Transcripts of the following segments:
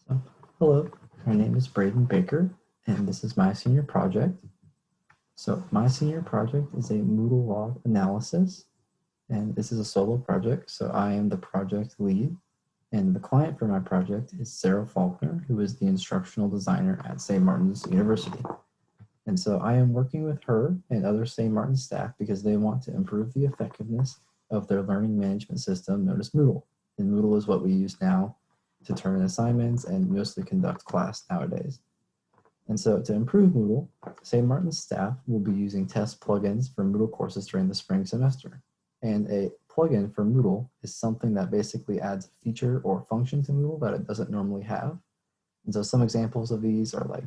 So, hello, my name is Braden Baker, and this is my senior project. So my senior project is a Moodle log analysis, and this is a solo project, so I am the project lead, and the client for my project is Sarah Faulkner, who is the instructional designer at St. Martin's University. And so I am working with her and other St. Martin's staff because they want to improve the effectiveness of their learning management system known as Moodle. And Moodle is what we use now to turn in assignments and mostly conduct class nowadays. And so to improve Moodle, St. Martin's staff will be using test plugins for Moodle courses during the spring semester. And a plugin for Moodle is something that basically adds a feature or function to Moodle that it doesn't normally have. And so some examples of these are like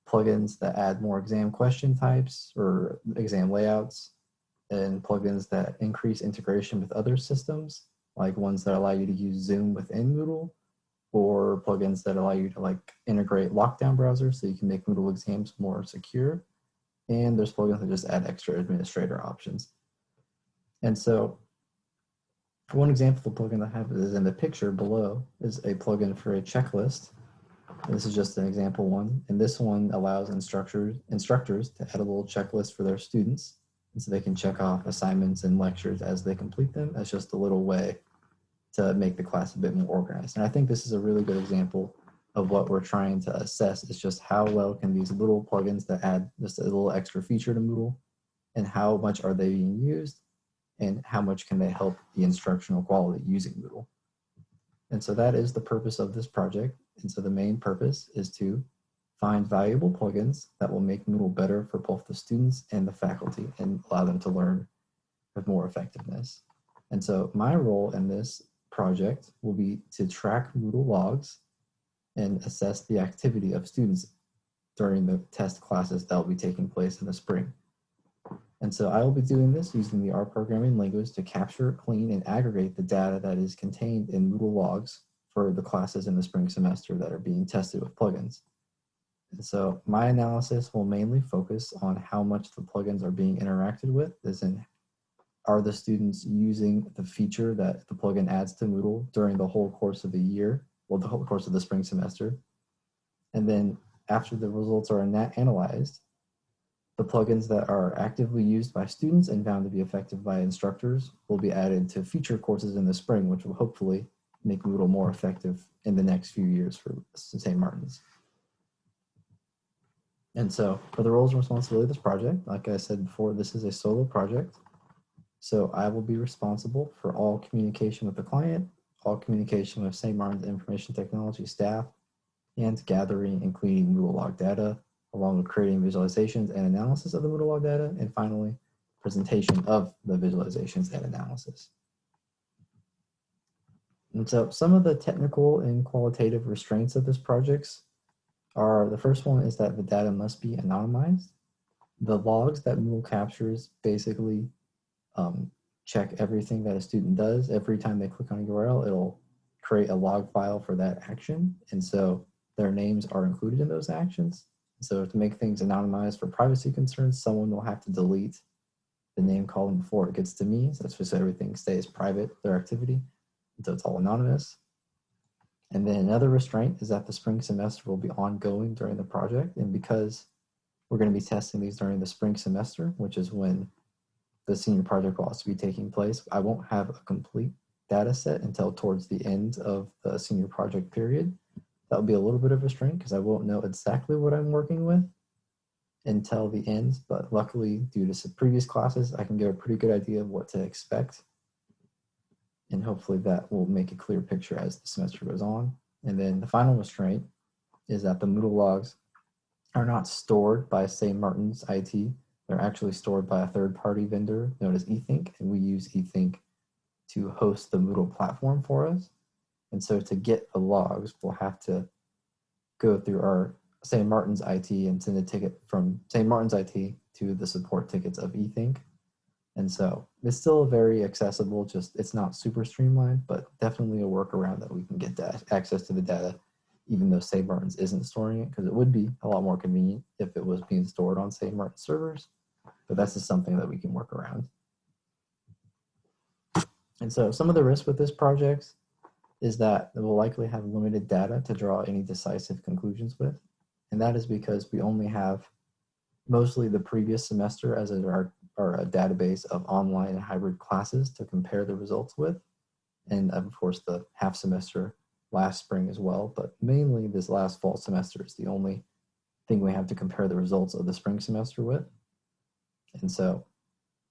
plugins that add more exam question types or exam layouts, and plugins that increase integration with other systems, like ones that allow you to use Zoom within Moodle, or plugins that allow you to like integrate lockdown browsers so you can make Moodle exams more secure. And there's plugins that just add extra administrator options. And so one example of the plugin I have is in the picture below is a plugin for a checklist. This is just an example one. And this one allows instructors to add a little checklist for their students. And so they can check off assignments and lectures as they complete them as just a little way to make the class a bit more organized. And I think this is a really good example of what we're trying to assess is just how well can these little plugins that add just a little extra feature to Moodle, and how much are they being used, and how much can they help the instructional quality using Moodle. And so that is the purpose of this project. And so the main purpose is to find valuable plugins that will make Moodle better for both the students and the faculty and allow them to learn with more effectiveness. And so my role in this project will be to track Moodle logs and assess the activity of students during the test classes that will be taking place in the spring. And so I will be doing this using the R programming language to capture, clean, and aggregate the data that is contained in Moodle logs for the classes in the spring semester that are being tested with plugins. And so my analysis will mainly focus on how much the plugins are being interacted with, as in, are the students using the feature that the plugin adds to Moodle during the whole course of the year, well, the whole course of the spring semester. And then after the results are analyzed, the plugins that are actively used by students and found to be effective by instructors will be added to feature courses in the spring, which will hopefully make Moodle more effective in the next few years for St. Martin's. And so for the roles and responsibility of this project, like I said before, this is a solo project. So I will be responsible for all communication with the client, all communication with St. Martin's Information Technology staff, and gathering and cleaning Moodle log data, along with creating visualizations and analysis of the Moodle log data, and finally, presentation of the visualizations and analysis. And so some of the technical and qualitative restraints of this project are, the first one is that the data must be anonymized. The logs that Moodle captures basically check everything that a student does. Every time they click on a URL, it'll create a log file for that action. And so their names are included in those actions. So to make things anonymized for privacy concerns, someone will have to delete the name column before it gets to me. So that's just so everything stays private, their activity, until it's all anonymous. And then another restraint is that the spring semester will be ongoing during the project. And because we're going to be testing these during the spring semester, which is when the senior project will also be taking place, I won't have a complete data set until towards the end of the senior project period. That'll be a little bit of a restraint because I won't know exactly what I'm working with until the end, but luckily due to some previous classes, I can get a pretty good idea of what to expect. And hopefully that will make a clear picture as the semester goes on. And then the final restraint is that the Moodle logs are not stored by St. Martin's IT. They're actually stored by a third-party vendor known as eThink, and we use eThink to host the Moodle platform for us. And so to get the logs, we'll have to go through our St. Martin's IT and send a ticket from St. Martin's IT to the support tickets of eThink. And so it's still very accessible, just it's not super streamlined, but definitely a workaround that we can get access to the data, even though St. Martin's isn't storing it, because it would be a lot more convenient if it was being stored on St. Martin's servers. But that's just something that we can work around. And so some of the risks with this project is that it will likely have limited data to draw any decisive conclusions with. And that is because we only have mostly the previous semester as our database of online and hybrid classes to compare the results with. And of course the half semester last spring as well, but mainly this last fall semester is the only thing we have to compare the results of the spring semester with.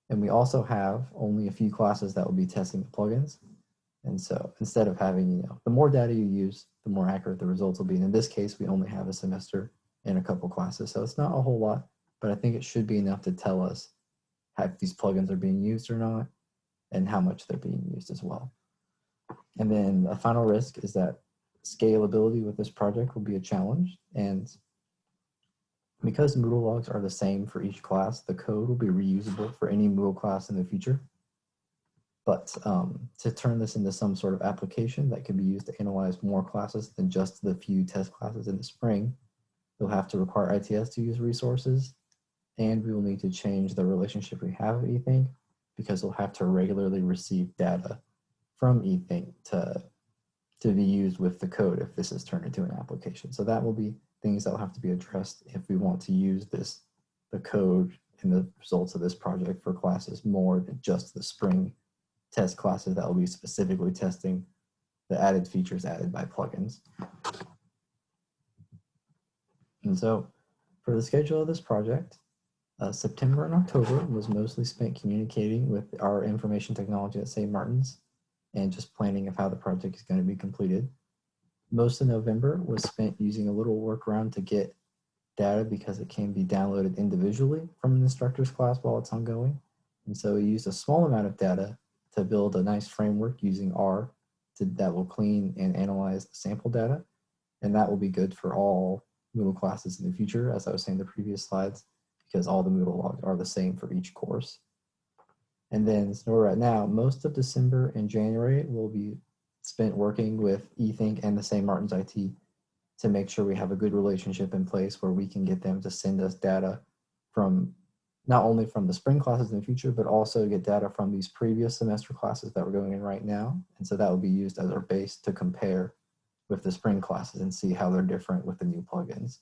And we also have only a few classes that will be testing the plugins. And so instead of having, the more data you use, the more accurate the results will be. And in this case, we only have a semester and a couple classes. So it's not a whole lot, but I think it should be enough to tell us if these plugins are being used or not, and how much they're being used as well. And then a final risk is that scalability with this project will be a challenge. And because Moodle logs are the same for each class, the code will be reusable for any Moodle class in the future. But to turn this into some sort of application that can be used to analyze more classes than just the few test classes in the spring, you'll have to require ITS to use resources, and we will need to change the relationship we have with eThink, because we'll have to regularly receive data from eThink to be used with the code if this is turned into an application. So that will be things that will have to be addressed if we want to use the code and the results of this project for classes more than just the spring test classes that will be specifically testing the added features added by plugins. And so for the schedule of this project, September and October was mostly spent communicating with our information technology at St. Martin's and just planning of how the project is going to be completed. Most of November was spent using a little workaround to get data because it can be downloaded individually from an instructor's class while it's ongoing. And so we used a small amount of data to build a nice framework using R that will clean and analyze the sample data. And that will be good for all Moodle classes in the future, as I was saying in the previous slides, because all the Moodle logs are the same for each course. And then, so we're at now, most of December and January will be spent working with eThink and the St. Martin's IT to make sure we have a good relationship in place where we can get them to send us data from not only from the spring classes in the future, but also get data from these previous semester classes that we're going in right now. And so that will be used as our base to compare with the spring classes and see how they're different with the new plugins.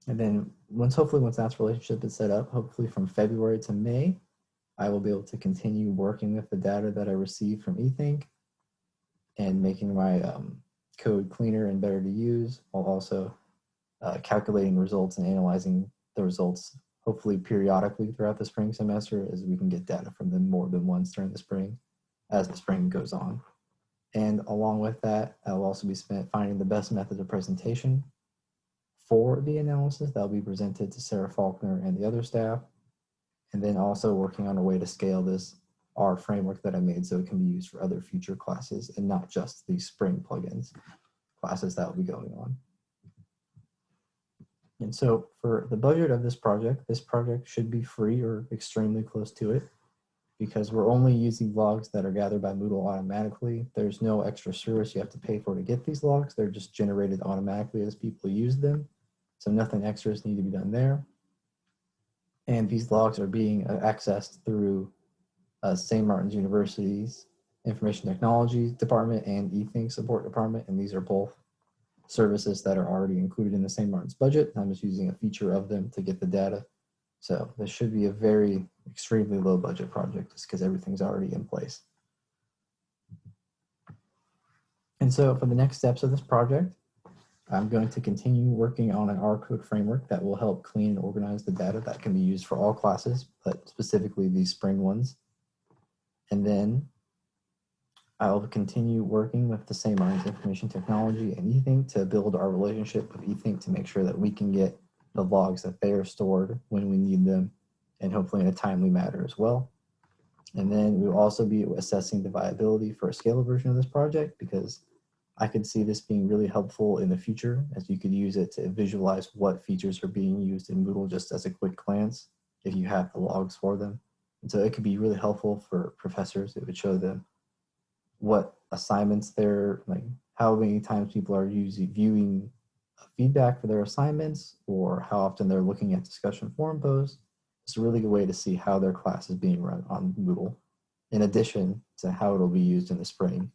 And then hopefully once that relationship is set up, hopefully from February to May, I will be able to continue working with the data that I receive from eThink and making my code cleaner and better to use, while also calculating results and analyzing the results, hopefully periodically throughout the spring semester, as we can get data from them more than once during the spring as the spring goes on. And along with that, I will also be spent finding the best method of presentation for the analysis that will be presented to Sarah Faulkner and the other staff, and then also working on a way to scale this R framework that I made so it can be used for other future classes and not just the spring plugins classes that will be going on. And so for the budget of this project should be free or extremely close to it, because we're only using logs that are gathered by Moodle automatically. There's no extra service you have to pay for to get these logs. They're just generated automatically as people use them. So nothing extras need to be done there. And these logs are being accessed through St. Martin's University's Information Technology Department and eThink Support Department. And these are both services that are already included in the St. Martin's budget. I'm just using a feature of them to get the data. So this should be a very extremely low budget project just because everything's already in place. And so for the next steps of this project, I'm going to continue working on an R code framework that will help clean and organize the data that can be used for all classes, but specifically these spring ones. And then I'll continue working with the St. Martin's Information Technology and eThink to build our relationship with eThink to make sure that we can get the logs that they are stored when we need them, and hopefully in a timely manner as well. And then we'll also be assessing the viability for a scale version of this project, because I could see this being really helpful in the future, as you could use it to visualize what features are being used in Moodle just as a quick glance if you have the logs for them. And so it could be really helpful for professors. It would show them what assignments they're, like how many times people are viewing feedback for their assignments, or how often they're looking at discussion forum posts. It's a really good way to see how their class is being run on Moodle, in addition to how it'll be used in the spring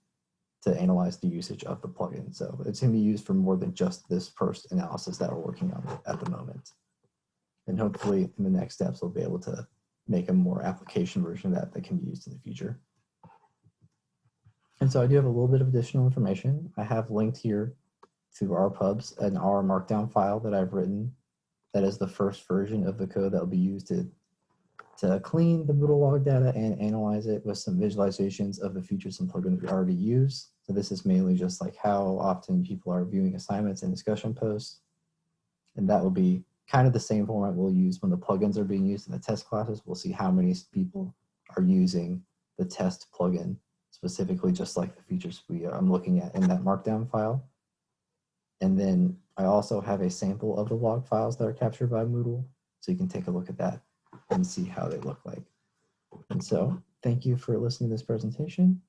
to analyze the usage of the plugin. So it's going to be used for more than just this first analysis that we're working on at the moment. And hopefully in the next steps, we'll be able to make a more application version of that that can be used in the future. And so I do have a little bit of additional information. I have linked here to our pubs an R markdown file that I've written. That is the first version of the code that will be used to clean the Moodle log data and analyze it with some visualizations of the features and plugins we already use. So this is mainly just like how often people are viewing assignments and discussion posts. And that will be kind of the same format we'll use when the plugins are being used in the test classes. We'll see how many people are using the test plugin, specifically just like the features I'm looking at in that markdown file. And then I also have a sample of the log files that are captured by Moodle, so you can take a look at that and see how they look like. And so thank you for listening to this presentation.